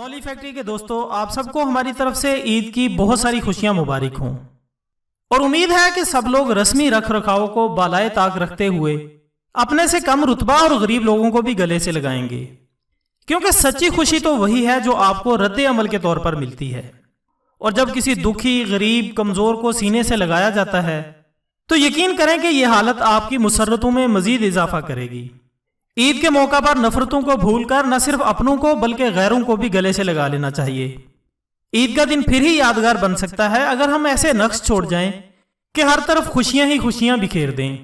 مولوی فیکٹری کے دوستو، آپ سب کو ہماری طرف سے عید کی بہت ساری خوشیاں مبارک ہوں، اور امید ہے کہ سب لوگ رسمی رکھ رکھاؤ کو بالائے طاق رکھتے ہوئے اپنے سے کم رتبہ اور غریب لوگوں کو بھی گلے سے لگائیں گے، کیونکہ سچی خوشی تو وہی ہے جو آپ کو رد عمل کے طور پر ملتی ہے، اور جب کسی دکھی، غریب، کمزور کو سینے سے لگایا جاتا ہے تو یقین کریں کہ یہ حالت آپ کی مسرتوں میں مزید اضافہ کرے گی۔ عید کے موقع پر نفرتوں کو بھول کر نہ صرف اپنوں کو بلکہ غیروں کو بھی گلے سے لگا لینا چاہیے۔ عید کا دن پھر ہی یادگار بن سکتا ہے اگر ہم ایسے نقش چھوڑ جائیں کہ ہر طرف خوشیاں ہی خوشیاں بکھیر دیں۔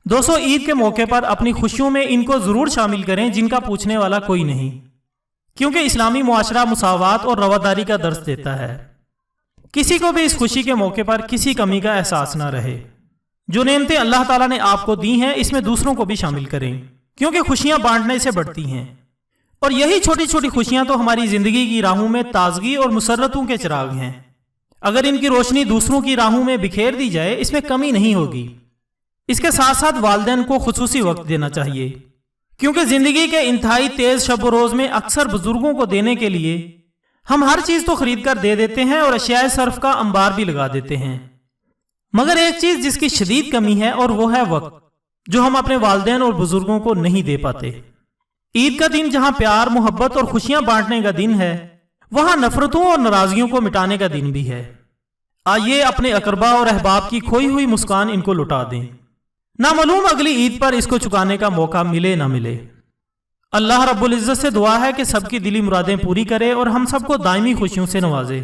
دوستو، عید کے موقع پر اپنی خوشیوں میں ان کو ضرور شامل کریں جن کا پوچھنے والا کوئی نہیں، کیونکہ اسلامی معاشرہ مساوات اور رواداری کا درس دیتا ہے۔ کسی کو بھی اس خوشی کے موقع پر کسی کمی کا احساس نہ رہے۔ جو نعمتیں اللہ تعالیٰ نے آپ کو دی ہیں اس میں دوسروں کو بھی شامل کریں، کیونکہ خوشیاں بانٹنے سے بڑھتی ہیں، اور یہی چھوٹی چھوٹی خوشیاں تو ہماری زندگی کی راہوں میں تازگی اور مسرتوں کے چراغ ہیں۔ اگر ان کی روشنی دوسروں کی راہوں میں بکھیر دی جائے اس میں کمی نہیں ہوگی۔ اس کے ساتھ ساتھ والدین کو خصوصی وقت دینا چاہیے، کیونکہ زندگی کے انتہائی تیز شب و روز میں اکثر بزرگوں کو دینے کے لیے ہم ہر چیز تو خرید کر دے دیتے ہیں اور اشیاء صرف کا انبار بھی لگا دیتے ہیں، مگر ایک چیز جس کی شدید کمی ہے اور وہ ہے وقت، جو ہم اپنے والدین اور بزرگوں کو نہیں دے پاتے۔ عید کا دن جہاں پیار، محبت اور خوشیاں بانٹنے کا دن ہے، وہاں نفرتوں اور ناراضگیوں کو مٹانے کا دن بھی ہے۔ آئیے اپنے اقربا اور احباب کی کھوئی ہوئی مسکان ان کو لٹا دیں، نامعلوم اگلی عید پر اس کو چکانے کا موقع ملے نہ ملے۔ اللہ رب العزت سے دعا ہے کہ سب کی دلی مرادیں پوری کرے اور ہم سب کو دائمی خوشیوں سے نوازے،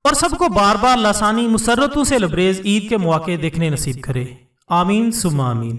اور سب کو بار بار لاسانی مسرتوں سے لبریز عید کے مواقع دیکھنے نصیب کرے۔ آمین ثم آمین۔